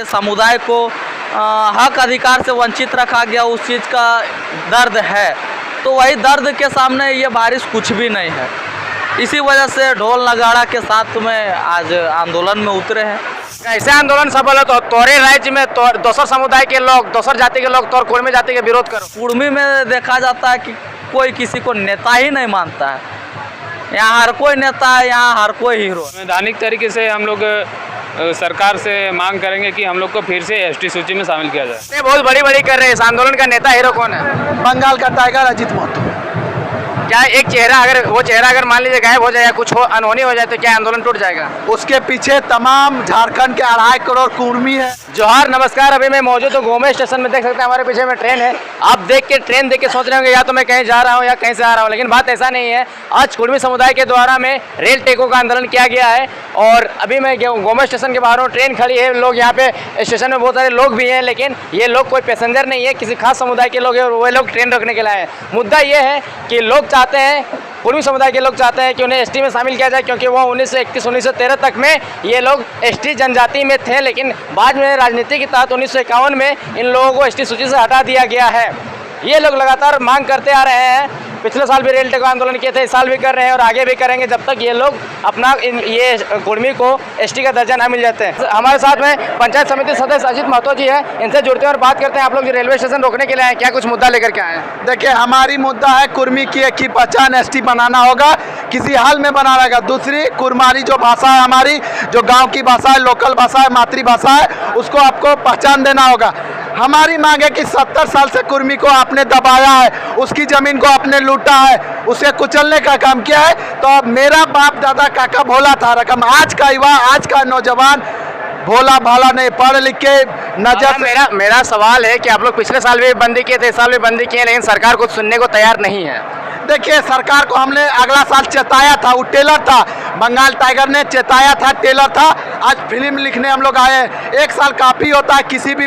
समुदाय को हक अधिकार से वंचित रखा गया, उस चीज़ का दर्द है। तो वही दर्द के सामने ये बारिश कुछ भी नहीं है। इसी वजह से ढोल नगाड़ा के साथ में आज आंदोलन में उतरे हैं। कैसे आंदोलन सफल है तो तोरे राज्य में दोसर समुदाय के लोग, दोसर जाति के लोग तोर कुर्मी जाति के विरोध करो। कुर्मी में देखा जाता है कि कोई किसी को नेता ही नहीं मानता है। यहाँ हर कोई नेता है, यहाँ हर कोई हीरो। संवैधानिक तरीके से हम लोग सरकार से मांग करेंगे कि हम लोग को फिर से एसटी सूची में शामिल किया जाए। ये बहुत बड़ी कर रहे हैं। इस आंदोलन का नेता हीरो कौन है? बंगाल का टाइगर अजीत महतो। क्या एक चेहरा अगर मान लीजिए गायब हो जाए या कुछ अनहोनी हो जाए तो क्या आंदोलन टूट जाएगा? उसके पीछे तमाम झारखंड के 2.5 करोड़ कुर्मी है। जोहार, नमस्कार। अभी मैं मौजूद हूँ घूमे स्टेशन में। देख सकते हैं हमारे पीछे में ट्रेन है। आप ट्रेन देख के सोच रहे होंगे या तो मैं कहीं जा रहा हूँ या कहीं से आ रहा हूँ, लेकिन बात ऐसा नहीं है। आज कुर्मी समुदाय के द्वारा में रेल टेको का आंदोलन किया गया है और अभी मैं घूमे स्टेशन के बाहर हूँ। ट्रेन खड़ी है, लोग यहाँ पे स्टेशन में बहुत सारे लोग भी हैं, लेकिन ये लोग कोई पैसेंजर नहीं है, किसी खास समुदाय के लोग हैं और वो लोग ट्रेन रोकने के लिए आए हैं। मुद्दा ये है कि लोग चाहते हैं, कुर्मी समुदाय के लोग चाहते हैं कि उन्हें एसटी में शामिल किया जाए, क्योंकि वो 1931-1913 तक में ये लोग एसटी जनजाति में थे, लेकिन बाद में राजनीति के तहत 1951 में इन लोगों को एसटी सूची से हटा दिया गया है। ये लोग लगातार मांग करते आ रहे हैं। पिछले साल भी रेल टेको आंदोलन किए थे, इस साल भी कर रहे हैं और आगे भी करेंगे जब तक ये लोग अपना ये कुर्मी को एसटी का दर्जा ना मिल जाते हैं। हमारे साथ में पंचायत समिति सदस्य अजीत महतो जी है, इनसे जुड़ते हैं और बात करते हैं। आप लोग जो रेलवे स्टेशन रोकने के लिए आए, क्या कुछ मुद्दा लेकर के आए हैं? देखिए, हमारी मुद्दा है कुर्मी की एक ही पहचान एसटी बनाना होगा, किसी हाल में बनाना होगा। दूसरी, कुरमारी जो भाषा है हमारी, जो गाँव की भाषा है, लोकल भाषा है, मातृभाषा है, उसको आपको पहचान देना होगा। हमारी मांग है कि 70 साल से कुर्मी को आपने दबाया है, उसकी ज़मीन को आपने लूटा है, उसे कुचलने का काम किया है। तो अब मेरा बाप दादा काका भोला था रकम, आज का युवा, आज का नौजवान भोला भाला नहीं, पढ़ लिख के नजर। मेरा सवाल है कि आप लोग पिछले साल भी बंदी किए थे, इस साल भी बंदी किए, लेकिन सरकार कुछ सुनने को तैयार नहीं है। देखिए, सरकार को हमने अगला साल चेताया था, वो टेलर था, बंगाल टाइगर ने चेताया था, टेलर था। आज फिल्म लिखने हम लोग आए हैं। 1 साल काफ़ी होता है किसी भी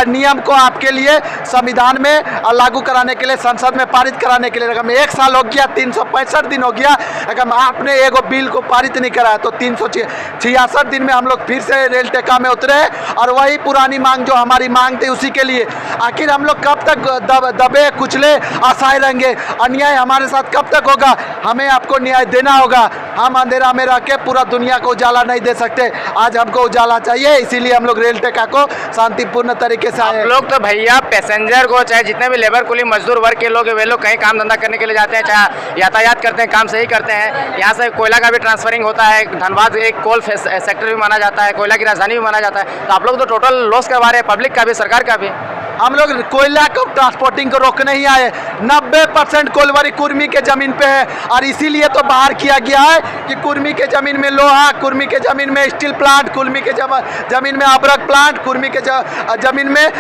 नियम को आपके लिए संविधान में लागू कराने के लिए, संसद में पारित कराने के लिए। अगर 1 साल हो गया, 365 दिन हो गया, अगर आपने एगो बिल को पारित नहीं कराया तो 366 दिन में हम लोग फिर से रेल टेका में उतरे और वही पुरानी मांग जो हमारी मांग थी उसी के लिए। आखिर हम लोग कब तक दबे कुचले असहाय रहेंगे? अन्याय हमारे साथ कब तक होगा? हमें आपको न्याय देना होगा। हम अंधेरा में रह के पूरा दुनिया को उजाला नहीं दे सकते, आज हमको उजाला चाहिए। इसीलिए हम लोग रेल टेका को शांतिपूर्ण तरीके से आए। लोग तो भैया पैसेंजर को, चाहे जितने भी लेबर कुली मजदूर वर्ग के लोग हैं, वे लोग कहीं काम धंधा करने के लिए जाते हैं, चाहे यातायात करते हैं, काम सही करते हैं। यहाँ से कोयला का भी ट्रांसफरिंग होता है। धनबाद एक कोल सेक्टर भी माना जाता है, कोयला की राजधानी भी माना जाता है। तो आप लोग तो टोटल लॉस करवा रहे हैं, पब्लिक का भी, सरकार का भी। हम लोग कोयला को ट्रांसपोर्टिंग को रोकने ही आए। 90% कोलवरी कुर्मी के ज़मीन पे है और इसीलिए तो बाहर किया गया है कि कुर्मी के ज़मीन में लोहा, कुर्मी के ज़मीन में स्टील प्लांट, कुर्मी के ज़मीन में अब्रक प्लांट, कुर्मी के ज़मीन में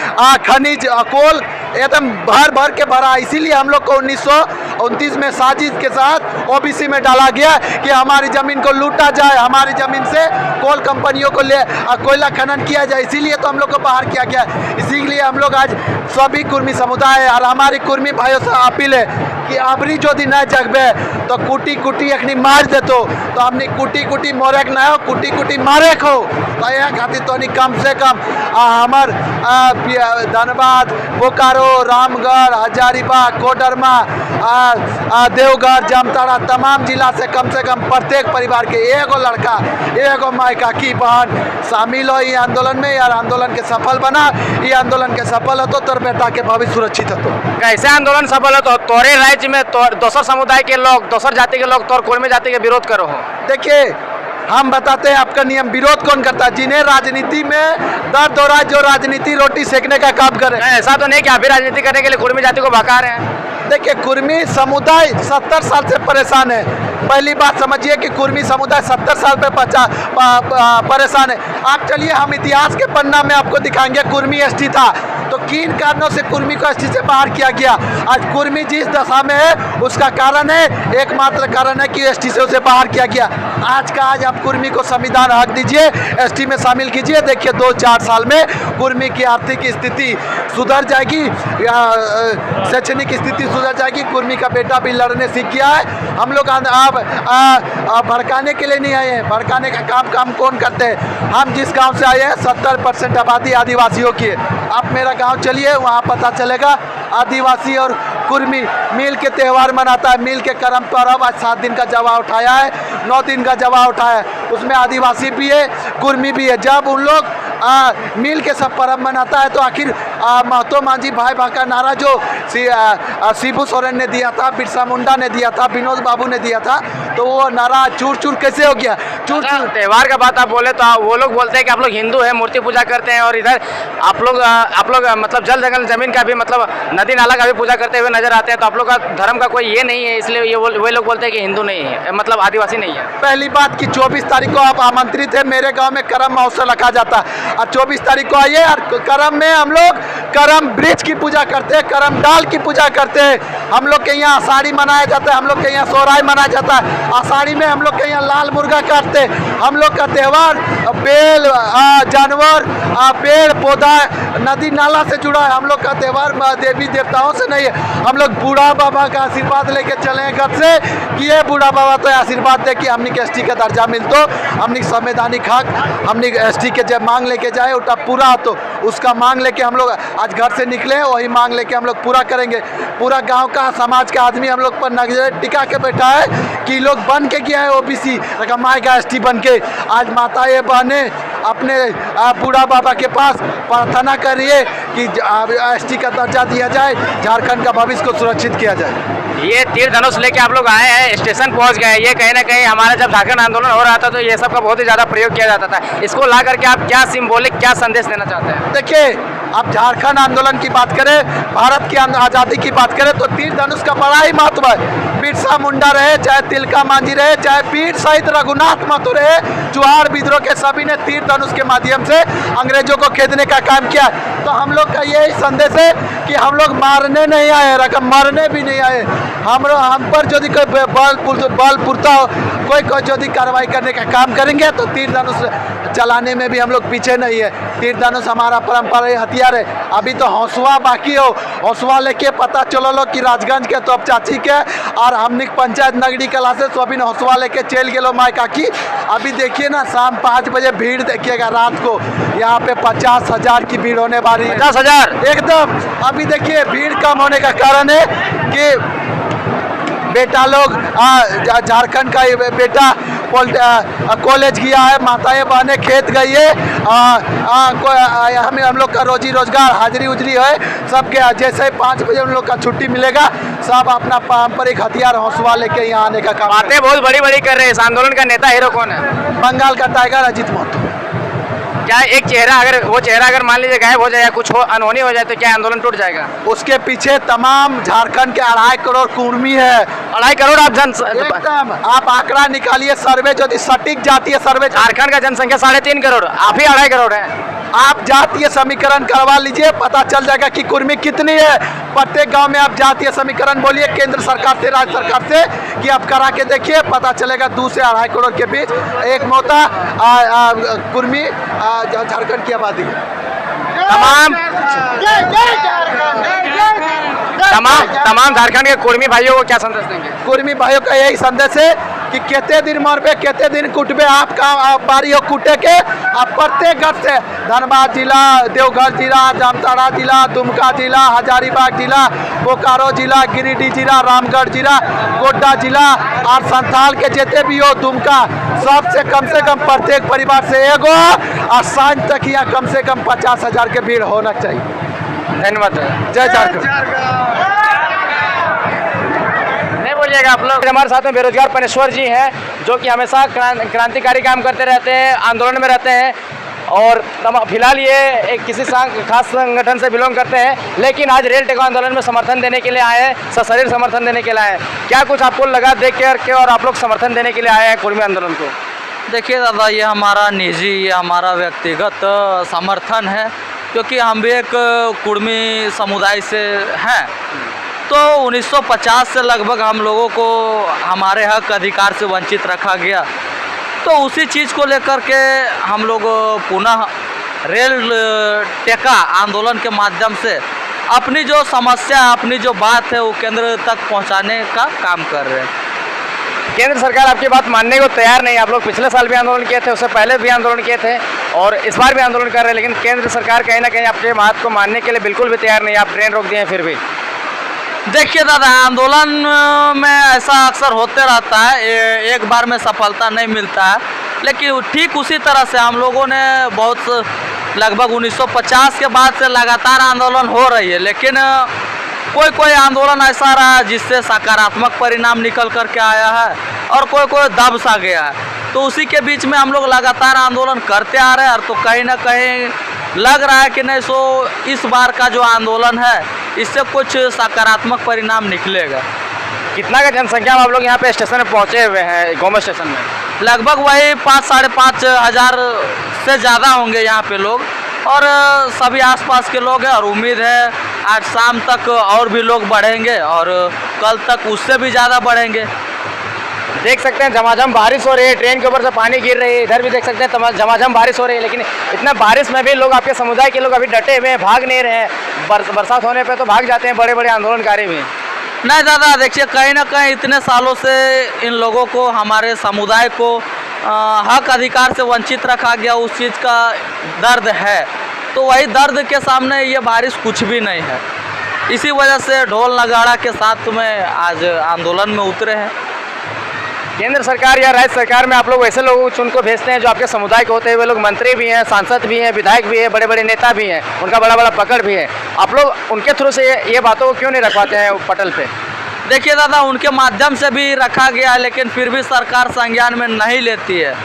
खनिज कोल एकदम भर भर के भरा। इसीलिए हम लोग को 1929 में साजिश के साथ ओबीसी में डाला गया कि हमारी ज़मीन को लूटा जाए, हमारी ज़मीन से कोल कंपनियों को ले कोयला खनन किया जाए। इसीलिए तो हम लोग को बाहर किया गया। इसीलिए हम लोग आज सभी कुर्मी समुदाय और हमारी कुर्मी भाइयों से अपील है कि अबरी जो दिन न जगबे तो कुटी कुटी अखनी मार देतो, तो हमने कुटी कुटी मोरे ना हो, कुटी कुटी मारे खो। तो यहाँ खातिर तो कम से कम हमार धनबाद, बोकारो, रामगढ़, हजारीबाग, कोडरमा, देवघर, जामताड़ा, तमाम जिला से कम प्रत्येक परिवार के एगो लड़का, एगो मायका की बहन शामिल हो ये आंदोलन में। यार आंदोलन के सफल बना, ये आंदोलन के सफल हो तो तोर बेटा के भविष्य सुरक्षित हो। कैसे आंदोलन सफल हो तो तोरे राज्य में दोसर समुदाय के लोग, दोसर जाति के लोग तोर कुर्मी जाति के विरोध करो हो। देखिए, हम बताते हैं आपका नियम, विरोध कौन करता है? जिन्हें राजनीति में दर्द हो रहा है, जो राजनीति रोटी सेकने का काम करे। ऐसा तो नहीं कि आप भी राजनीति करने के लिए कुर्मी जाति को भगा रहे हैं। देखिए, कुर्मी समुदाय 70 साल से परेशान है। पहली बात समझिए कि कुर्मी समुदाय 70 साल पे परेशान है। आप चलिए, हम इतिहास के पन्ना में आपको दिखाएंगे। कुर्मी एसटी था, तो किन कारणों से कुर्मी को एसटी से बाहर किया गया? आज कुर्मी जिस दशा में है उसका कारण है, एकमात्र कारण है कि एसटी से उसे बाहर किया गया। आज का आज आप कुर्मी को संविधान हक दीजिए, एसटी में शामिल कीजिए, देखिए 2-4 साल में कुर्मी की आर्थिक स्थिति सुधर जाएगी, शैक्षणिक स्थिति सुधर जाएगी। कुर्मी का बेटा भी लड़ने सीख गया है। हम लोग आप भड़काने के लिए नहीं आए हैं, भड़काने का काम कौन करते हैं? हम जिस गांव से आए हैं 70% आबादी आदिवासियों की है। आप मेरा गांव चलिए, वहाँ पता चलेगा आदिवासी और कुर्मी मिल के त्यौहार मनाता है, मिल के करम पर्व आज 7 दिन का जवा उठाया है, 9 दिन का जवा उठाया है, उसमें आदिवासी भी है, कुर्मी भी है। जब उन लोग मिल के सब पर्व मनाता है तो आखिर महतो मांझी भाई का नारा जो शिबू सोरेन ने दिया था, बिरसा मुंडा ने दिया था, विनोद बाबू ने दिया था, तो वो नारा चूर चूर कैसे हो गया? चूर चूर त्यौहार का बात आप बोले तो वो लोग बोलते हैं कि आप लोग हिंदू हैं, मूर्ति पूजा करते हैं, और इधर आप लोग मतलब जल जंगल जमीन का भी मतलब नदी नाला का भी पूजा करते हुए नजर आते हैं। तो आप लोग का धर्म का कोई ये नहीं है, इसलिए ये वे लोग बोलते हैं कि हिंदू नहीं है, मतलब आदिवासी नहीं है। पहली बात कि 24 तारीख को आप आमंत्रित है, मेरे गांव में करम महोत्सव रखा जाता है और 24 तारीख को आइए। और करम में हम लोग करम वृक्ष की पूजा करते हैं, करम डाल की पूजा करते हैं। हम लोग के यहाँ आषाढ़ी मनाया जाता है, हम लोग के यहाँ सोहराय मनाया जाता है। आषाढ़ी में हम लोग के यहाँ लाल मुर्गा काटते हैं। हम लोग का त्यौहार बेल जानवर पेड़ पौधा नदी नाला से जुड़ा है। हम लोग का त्यौहार देवी देवताओं से नहीं है। हम लोग बूढ़ा बाबा का आशीर्वाद लेके चले हैं घर से कि ये बूढ़ा बाबा तो आशीर्वाद दे कि हमने के एसटी का दर्जा मिलतो, हमने संवैधानिक हक, हमने एसटी के जब मांग लेके जाए उठा पूरा हो, तो उसका मांग लेके हम लोग आज घर से निकले, वही मांग लेके हम लोग पूरा करेंगे। पूरा गांव का समाज का आदमी हम लोग पर नजर टिका के बैठा है कि लोग बन के गया है ओबीसी, माएगा एसटी बन के। आज माताएं बहनें अपने बूढ़ा बाबा के पास प्रार्थना कर रही है कि एसटी का दर्जा दिया जाए, झारखंड का भविष्य को सुरक्षित किया जाए। ये तीर धनुष लेके आप लोग आए हैं, स्टेशन पहुंच गए। ये कहीं ना कहीं हमारा जब झारखंड आंदोलन हो रहा था तो ये सब का बहुत ही ज़्यादा प्रयोग किया जाता था। इसको ला करके आप क्या सिंबॉलिक क्या संदेश देना चाहते हैं? देखिए, आप झारखंड आंदोलन की बात करें, भारत की आज़ादी की बात करें तो तीर धनुष का बड़ा ही महत्व है। बिरसा मुंडा रहे, चाहे तिलका मांझी रहे, चाहे वीर शहीद रघुनाथ महतो रहे, चुहार विद्रोह के सभी ने तीर धनुष के माध्यम से अंग्रेजों को खेदने का काम किया। तो हम लोग का यही संदेश है कि हम लोग मारने नहीं आए, रकम मरने भी नहीं आए। हम पर यदि कोई बल पुरता हो, कोई यदि कार्रवाई करने का काम करेंगे तो तीर धनुष चलाने में भी हम लोग पीछे नहीं है। तीर धनुष हमारा पारंपरिक हथियार है। अभी तो हौसला बाकी हो, हौसला लेके पता चलो लो कि राजगंज के तो चाची के और हमने पंचायत नगरी कला से सोबिन हौसला लेके चल गेलो माय काकी। अभी देखिए ना, शाम 5 बजे भीड़ देखिएगा, रात को यहाँ पे 50,000 की भीड़ होने वाली है। 50,000 एकदम। अभी देखिए भीड़ कम होने का कारण है कि बेटा लोग झारखंड का बेटा कॉलेज गया है, माताएं बहनें खेत गई है, हम लोग का रोजी रोजगार हाजिरी उजरी है सबके। जैसे 5 बजे उन लोग का छुट्टी मिलेगा, सब अपना पारंपरिक हथियार हौसला लेके यहाँ आने का काम। बातें बहुत बड़ी बड़ी कर रहे हैं। इस आंदोलन का नेता हीरो कौन है? बंगाल का टाइगर अजीत महतो। क्या एक चेहरा अगर मान लीजिए गायब हो जाए या कुछ अनहोनी हो जाए तो क्या आंदोलन टूट जाएगा? उसके पीछे तमाम झारखंड के 2.5 करोड़ कुर्मी है। 2.5 करोड़ आप एकदम आप आंकड़ा निकालिए, सर्वे यदि सटीक जातीय सर्वे, झारखंड का जनसंख्या 3.5 करोड़, आप ही 2.5 करोड़ है। आप जातीय समीकरण करवा लीजिए, पता चल जाएगा कि कुर्मी कितनी है। प्रत्येक गांव में आप जातीय समीकरण बोलिए, केंद्र सरकार से राज्य सरकार से, कि आप करा के देखिए, पता चलेगा 2 से 2.5 करोड़ के बीच एक मोटा कुर्मी झारखंड की आबादी है। तमाम झारखंड के कुर्मी भाइयों को क्या संदेश देंगे? कुर्मी भाइयों का यही संदेश है कि केते दिन मरबे, केते दिन कुटबे, आपका बारी हो कुटे के। आप प्रत्येक घर से धनबाद जिला, देवघर जिला, जामताड़ा जिला, दुमका जिला, हजारीबाग जिला, बोकारो जिला, गिरिडीह जिला, रामगढ़ जिला, गोड्डा जिला और संथाल के जितने भी हो दुमका, सबसे कम से कम प्रत्येक परिवार से एगो और सांझ तक यहाँ कम से कम 50,000 के भीड़ होना चाहिए। धन्यवाद। जय झारखंड। नहीं बोलिएगा आप लोग। हमारे साथ में बेरोजगार पनेश्वर जी हैं जो कि हमेशा क्रांतिकारी काम करते रहते हैं, आंदोलन में रहते हैं और फिलहाल ये एक किसी खास संगठन से बिलोंग करते हैं, लेकिन आज रेल टेको आंदोलन में समर्थन देने के लिए आए हैं, सशरीर समर्थन देने के लिए आए हैं। क्या कुछ आपको लगा देख के और आप लोग समर्थन देने के लिए आए हैं कुर्मी आंदोलन को? देखिए दादा, ये हमारा निजी, ये हमारा व्यक्तिगत समर्थन है। क्योंकि हम भी एक कुर्मी समुदाय से हैं। तो 1950 से लगभग हम लोगों को हमारे हक अधिकार से वंचित रखा गया। तो उसी चीज़ को लेकर के हम लोग पुनः रेल टेका आंदोलन के माध्यम से अपनी जो समस्या, अपनी जो बात है वो केंद्र तक पहुंचाने का काम कर रहे हैं। केंद्र सरकार आपकी बात मानने को तैयार नहीं। आप लोग पिछले साल भी आंदोलन किए थे, उससे पहले भी आंदोलन किए थे और इस बार भी आंदोलन कर रहे हैं, लेकिन केंद्र सरकार कहीं ना कहीं आपके बात को मानने के लिए बिल्कुल भी तैयार नहीं। आप ट्रेन रोक दिए हैं फिर भी। देखिए दादा, आंदोलन में ऐसा अक्सर होते रहता है, एक बार में सफलता नहीं मिलता है, लेकिन ठीक उसी तरह से हम लोगों ने बहुत लगभग 1950 के बाद से लगातार आंदोलन हो रही है, लेकिन कोई आंदोलन ऐसा रहा जिससे सकारात्मक परिणाम निकल कर के आया है और कोई दब सा गया है। तो उसी के बीच में हम लोग लगातार आंदोलन करते आ रहे हैं और तो कहीं ना कहीं लग रहा है कि नहीं सो इस बार का जो आंदोलन है इससे कुछ सकारात्मक परिणाम निकलेगा। कितना का जनसंख्या में आप लोग यहाँ पे स्टेशन में पहुँचे हुए हैं, गोमो स्टेशन में? लगभग वही 5-5.5 हज़ार से ज़्यादा होंगे यहाँ पे लोग और सभी आसपास के लोग हैं और उम्मीद है आज शाम तक और भी लोग बढ़ेंगे और कल तक उससे भी ज़्यादा बढ़ेंगे। देख सकते हैं झमाझम बारिश हो रही है, ट्रेन के ऊपर से पानी गिर रही है, इधर भी देख सकते हैं झमाझम बारिश हो रही है, लेकिन इतना बारिश में भी लोग, आपके समुदाय के लोग अभी डटे हुए हैं, भाग नहीं रहे हैं। बरसात होने पे तो भाग जाते हैं बड़े बड़े आंदोलनकारी भी। नहीं दादा, देखिए कहीं ना कहीं इतने सालों से इन लोगों को, हमारे समुदाय को हक अधिकार से वंचित रखा गया, उस चीज़ का दर्द है। तो वही दर्द के सामने ये बारिश कुछ भी नहीं है। इसी वजह से ढोल नगाड़ा के साथ में आज आंदोलन में उतरे हैं। केंद्र सरकार या राज्य सरकार में आप लोग वैसे लोगों को चुन को भेजते हैं जो आपके समुदाय के होते हैं, वे लोग मंत्री भी हैं, सांसद भी हैं, विधायक भी हैं, बड़े बड़े नेता भी हैं, उनका बड़ा बड़ा पकड़ भी है। आप लोग उनके थ्रू से ये बातों को क्यों नहीं रखवाते हैं पटल पे? देखिए दादा, उनके माध्यम से भी रखा गया है, लेकिन फिर भी सरकार संज्ञान में नहीं लेती है।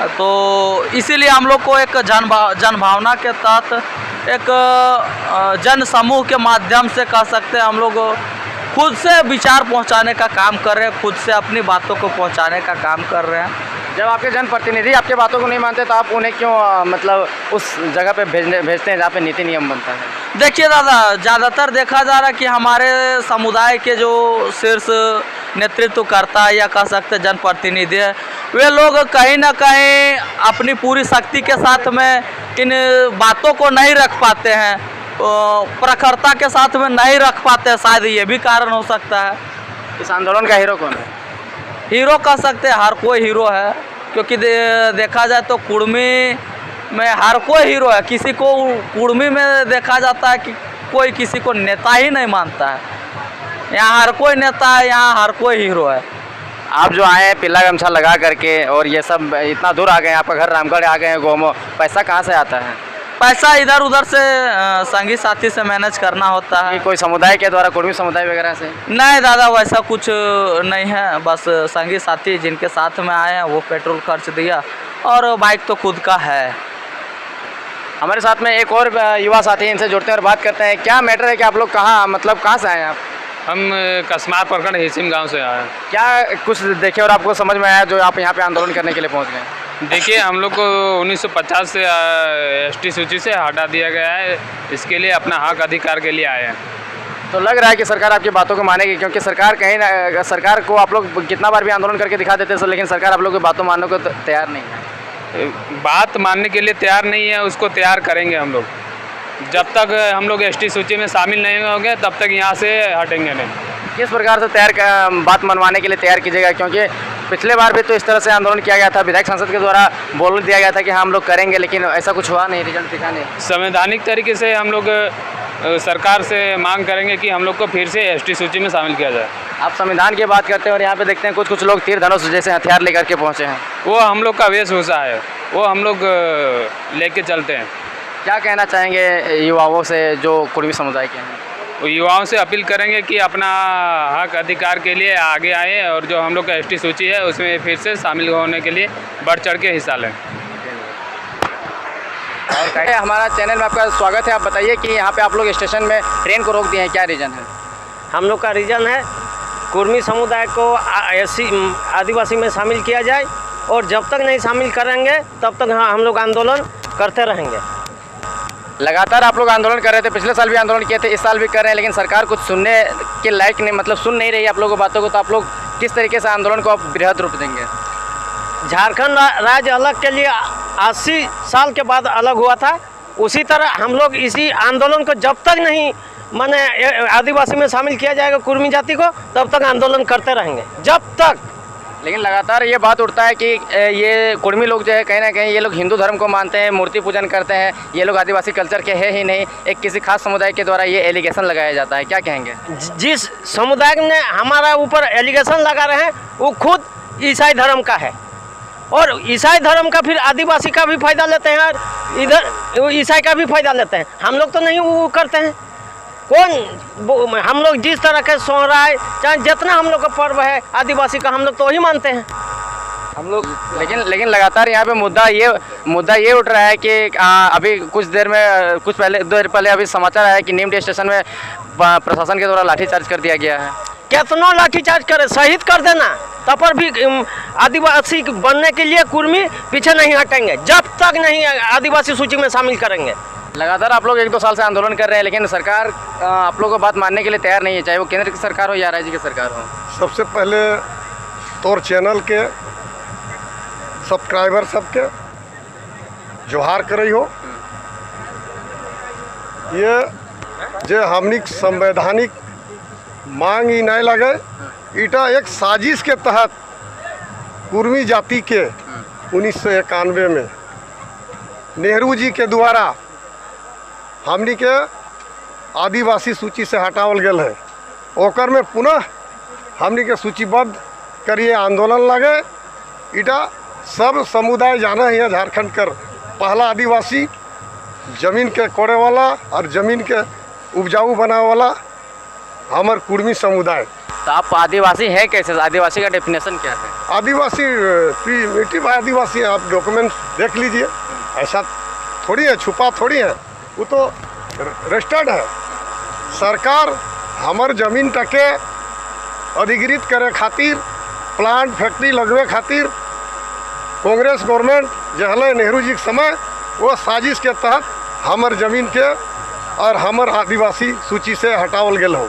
तो इसीलिए हम लोग को एक जन भावना के तहत एक जन समूह के माध्यम से कह सकते हैं हम लोग खुद से विचार पहुंचाने का काम कर रहे हैं, खुद से अपनी बातों को पहुंचाने का काम कर रहे हैं। जब आपके जनप्रतिनिधि आपके बातों को नहीं मानते तो आप उन्हें क्यों मतलब उस जगह पे भेजते हैं जहाँ पे नीति नियम बनता है? देखिए दादा, ज़्यादातर देखा जा रहा है कि हमारे समुदाय के जो शीर्ष नेतृत्व करता है या कह सकते हैं जनप्रतिनिधि है, वे लोग कहीं ना कहीं अपनी पूरी शक्ति के साथ में इन बातों को नहीं रख पाते हैं, प्रखरता के साथ में नहीं रख पाते हैं। शायद ये भी कारण हो सकता है। इस आंदोलन का हीरो कौन है? हीरो कह सकते हैं, हर कोई हीरो है, क्योंकि देखा जाए तो कुर्मी में हर कोई हीरो है। किसी को कुर्मी में देखा जाता है कि कोई किसी को नेता ही नहीं मानता है। यहाँ हर कोई नेता है, यहाँ हर कोई हीरो है। आप जो आए हैं पीला गमछा लगा करके और ये सब इतना दूर आ गए, आपका घर रामगढ़ आ गए हैं, गोमो, पैसा कहाँ से आता है? पैसा इधर उधर से संगी साथी से मैनेज करना होता है। कोई समुदाय के द्वारा, कुर्मी समुदाय वगैरह से? नहीं दादा, वैसा कुछ नहीं है। बस संगी साथी जिनके साथ में आए हैं वो पेट्रोल खर्च दिया और बाइक तो खुद का है। हमारे साथ में एक और युवा साथी, इनसे जुड़ते हैं और बात करते हैं। क्या मैटर है कि आप लोग कहाँ से आए हैं आप? हम कसमार प्रखंड हिसिम गांव से आए हैं। क्या कुछ देखे और आपको समझ में आया जो आप यहाँ पे आंदोलन करने के लिए पहुँच गए? देखिए, हम लोग को 1950 से एसटी सूची से हटा दिया गया है, इसके लिए अपना हक अधिकार के लिए आए हैं। तो लग रहा है कि सरकार आपकी बातों को मानेगी, क्योंकि सरकार को आप लोग कितना बार भी आंदोलन करके दिखा देते हैं, लेकिन सरकार आप लोग की बातों मानने को तैयार नहीं है। बात मानने के लिए तैयार नहीं है, उसको तैयार करेंगे हम लोग। जब तक हम लोग एसटी सूची में शामिल नहीं होंगे तब तक यहाँ से हटेंगे नहीं। किस प्रकार से बात मनवाने के लिए तैयार कीजिएगा? क्योंकि पिछले बार भी तो इस तरह से आंदोलन किया गया था, विधायक सांसद के द्वारा बोल दिया गया था कि हम लोग करेंगे, लेकिन ऐसा कुछ हुआ नहीं, रिजल्ट दिखा नहीं। संवैधानिक तरीके से हम लोग सरकार से मांग करेंगे कि हम लोग को फिर से एसटी सूची में शामिल किया जाए। आप संविधान की बात करते हैं और यहाँ पे देखते हैं कुछ लोग तीर धनुष जैसे हथियार लेकर के पहुँचे हैं। वो हम लोग का वेशभूषा है, वो हम लोग लेके चलते हैं। क्या कहना चाहेंगे युवाओं से जो कुर्मी समुदाय के हैं? युवाओं से अपील करेंगे कि अपना हक अधिकार के लिए आगे आए और जो हम लोग का एसटी सूची है उसमें फिर से शामिल होने के लिए बढ़ चढ़ के हिस्सा लें। और हमारा चैनल में आपका स्वागत है। आप बताइए कि यहाँ पे आप लोग स्टेशन में ट्रेन को रोक दिए हैं, क्या रीज़न है? हम लोग का रीज़न है कुर्मी समुदाय को आदिवासी में शामिल किया जाए, और जब तक नहीं शामिल करेंगे तब तक हम लोग आंदोलन करते रहेंगे। लगातार आप लोग आंदोलन कर रहे थे, पिछले साल भी आंदोलन किए थे, इस साल भी कर रहे हैं, लेकिन सरकार कुछ सुनने के लायक नहीं, मतलब सुन नहीं रही आप लोगों की बातों को। तो आप लोग किस तरीके से आंदोलन को आप बृहद रूप देंगे? झारखंड राज्य अलग के लिए 80 साल के बाद अलग हुआ था, उसी तरह हम लोग इसी आंदोलन को जब तक नहीं माने आदिवासी में शामिल किया जाएगा कुर्मी जाति को, तब तक आंदोलन करते रहेंगे जब तक। लेकिन लगातार ये बात उठता है कि ये कुर्मी लोग जो है कहीं ना कहीं ये लोग हिंदू धर्म को मानते हैं, मूर्ति पूजन करते हैं, ये लोग आदिवासी कल्चर के है ही नहीं, एक किसी खास समुदाय के द्वारा ये एलिगेशन लगाया जाता है, क्या कहेंगे? जिस समुदाय ने हमारा ऊपर एलिगेशन लगा रहे हैं वो खुद ईसाई धर्म का है, और ईसाई धर्म का फिर आदिवासी का भी फायदा लेते हैं और इधर ईसाई का भी फायदा लेते हैं। हम लोग तो नहीं वो करते हैं। कौन हम लोग जिस तरह के सोहराय चाहे जितना हम लोग का पर्व है आदिवासी का, हम लोग तो वही मानते हैं हम लोग। लेकिन लगातार यहाँ पे मुद्दा ये उठ रहा है कि अभी कुछ देर पहले अभी समाचार आया कि नीमडी स्टेशन में प्रशासन के द्वारा लाठीचार्ज कर दिया गया है। कितना लाठीचार्ज करे, शहीद कर देना, तब पर भी आदिवासी बनने के लिए कुर्मी पीछे नहीं हटेंगे जब तक नहीं आदिवासी सूची में शामिल करेंगे। लगातार आप लोग 1-2 साल से आंदोलन कर रहे हैं, लेकिन सरकार आप लोगों को बात मानने के लिए तैयार नहीं है, चाहे वो केंद्र की सरकार हो या राज्य की सरकार हो। सबसे पहले तौर चैनल के सब्सक्राइबर सबके जोहार करई हो। ये जे हमनी संवैधानिक मांग ही नहीं लगे, इटा एक साजिश के तहत कुर्मी जाति के 1991 में नेहरू जी के द्वारा हमनी के आदिवासी सूची से हटावल गल है, ओकर में पुनः हमनी के सूचीबद्ध करिए आंदोलन लगे। इटा सब समुदाय जाना है झारखंड कर पहला आदिवासी जमीन के कोड़े वाला और जमीन के उपजाऊ बनावे वाला हमार कुर्मी समुदाय। तो आप आदिवासी हैं कैसे? आदिवासी का डेफिनेशन क्या है? आदिवासी प्रिमिटिव आदिवासी है, आप डॉक्यूमेंट्स देख लीजिए, ऐसा थोड़ी है, छुपा थोड़ी है, वो तो रजिस्टर्ड है। सरकार हमार जमीन टके अधिकृत करे खातिर प्लांट फैक्ट्री लगवे खातिर कांग्रेस गवर्नमेंट जहले नेहरू जी के समय वो साजिश के तहत हमार जमीन के और हमार आदिवासी सूची से हटावल गल हो।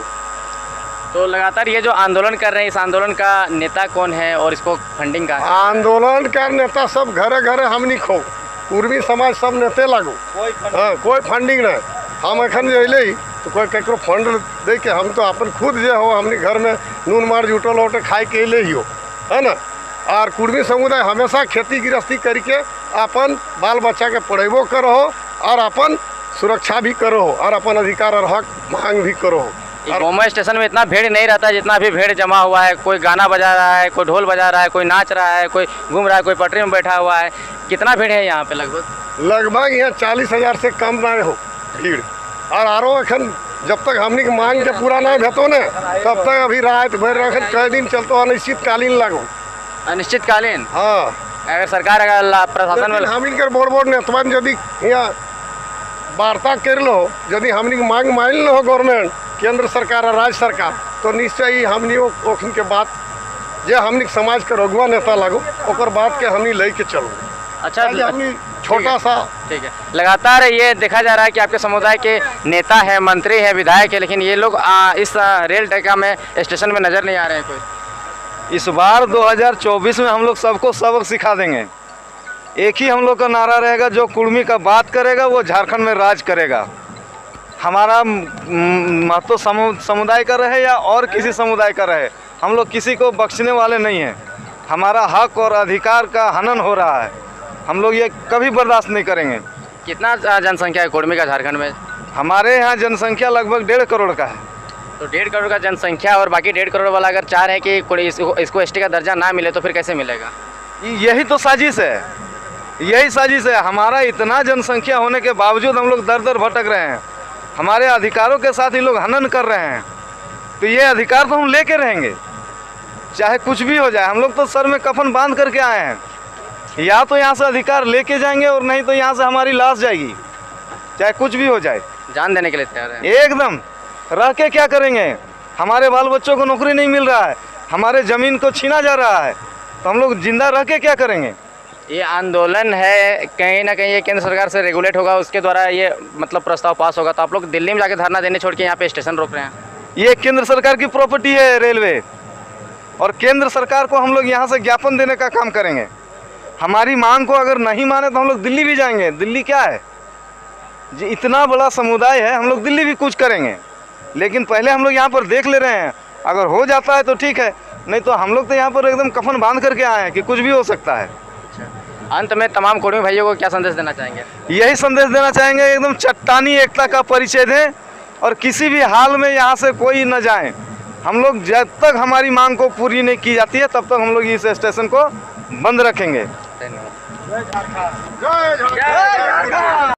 तो लगातार ये जो आंदोलन कर रहे हैं, इस आंदोलन का नेता कौन है और इसको फंडिंग का? आंदोलन का नेता सब घरे घरे हमनी खो, कुर्मी समाज सब नेते लागू, हाँ कोई फंडिंग नहीं। हम अखन जो अल तो कोई ककरो फंड दे के हम तो अपन खुद जो हो हमनी घर में नून मार जुटल हो खाए के अले ही हो, है ना। और कुर्मी समुदाय हमेशा खेती गृहस्थी करके अपन बाल बच्चा के पढ़ेबो करो और अपन सुरक्षा भी करो और अपन अधिकार और हक मांग भी करो। गोमा स्टेशन में इतना भीड़ नहीं रहता जितना अभी भीड़ जमा हुआ है। कोई गाना बजा रहा है, कोई ढोल बजा रहा है, कोई नाच रहा है, कोई घूम रहा है, कोई पटरी में बैठा हुआ है। कितना भीड़ है यहाँ पे? लगभग यहाँ 40,000 से कम ना हो भीड़। और आरो अखन जब तक हमनी के मांग के पूरा नहीं भेतो ने तब तक अभी रात भर अखन कई दिन चलते अनिश्चितकालीन लागो। अनिश्चितकालीन? हाँ, अगर सरकार अगर प्रशासन में हमनी के बोर्ड नेतवा यदि यहाँ वार्ता कर लो, यदि हमनी के मांग मान लो गवर्नमेंट केंद्र सरकार और राज्य सरकार, तो निश्चय ही हमनी ओखन के बात जे हमनी समाज के रघुआ नेता लागो ओकर बात के हमनी ले के चलो। अच्छा, हमनी छोटा सा ठीक है। लगातार ये देखा जा रहा है कि आपके समुदाय के नेता है, मंत्री है, विधायक है, लेकिन ये लोग इस रेल टेका में स्टेशन में नज़र नहीं आ रहे हैं कोई। इस बार 2024 में हम लोग सबको सबक सिखा देंगे। एक ही हम लोग का नारा रहेगा, जो कुर्मी का बात करेगा वो झारखंड में राज करेगा। हमारा महत्व समुदाय का रहे या और किसी समुदाय का रहे, हम लोग किसी को बख्शने वाले नहीं हैं। हमारा हक और अधिकार का हनन हो रहा है, हम लोग ये कभी बर्दाश्त नहीं करेंगे। कितना जनसंख्या है कुर्मी का झारखंड में? हमारे यहाँ जनसंख्या लगभग 1.5 करोड़ का है। तो 1.5 करोड़ का जनसंख्या और बाकी 1.5 करोड़ वाला अगर चाह रहे हैं कि इसको एसटी का दर्जा ना मिले तो फिर कैसे मिलेगा? यही तो साजिश है, यही साजिश है। हमारा इतना जनसंख्या होने के बावजूद हम लोग दर दर भटक रहे हैं, हमारे अधिकारों के साथ ये लोग हनन कर रहे हैं। तो ये अधिकार तो हम लेके रहेंगे, चाहे कुछ भी हो जाए। हम लोग तो सर में कफन बांध करके आए हैं, या तो यहाँ से अधिकार लेके जाएंगे और नहीं तो यहाँ से हमारी लाश जाएगी, चाहे कुछ भी हो जाए। जान देने के लिए तैयार है एकदम। रह के क्या करेंगे? हमारे बाल बच्चों को नौकरी नहीं मिल रहा है, हमारे ज़मीन को छीना जा रहा है, तो हम लोग जिंदा रह के क्या करेंगे? ये आंदोलन है, कहीं ना कहीं ये केंद्र सरकार से रेगुलेट होगा, उसके द्वारा ये मतलब प्रस्ताव पास होगा, तो आप लोग दिल्ली में जाके धरना देने छोड़ के यहाँ पे स्टेशन रोक रहे हैं। ये केंद्र सरकार की प्रॉपर्टी है रेलवे, और केंद्र सरकार को हम लोग यहाँ से ज्ञापन देने का काम करेंगे। हमारी मांग को अगर नहीं माने तो हम लोग दिल्ली भी जाएंगे। दिल्ली क्या है जी, इतना बड़ा समुदाय है, हम लोग दिल्ली भी कुछ करेंगे, लेकिन पहले हम लोग यहाँ पर देख ले रहे हैं। अगर हो जाता है तो ठीक है, नहीं तो हम लोग तो यहाँ पर एकदम कफन बांध करके आए हैं कि कुछ भी हो सकता है। अंत में तमाम कुर्मी भाइयों को क्या संदेश देना चाहेंगे? यही संदेश देना चाहेंगे, एकदम चट्टानी एकता का परिचय दें और किसी भी हाल में यहाँ से कोई न जाए। हम लोग जब तक हमारी मांग को पूरी नहीं की जाती है तब तक हम लोग इस स्टेशन को बंद रखेंगे। धन्यवाद। जय झारखंड।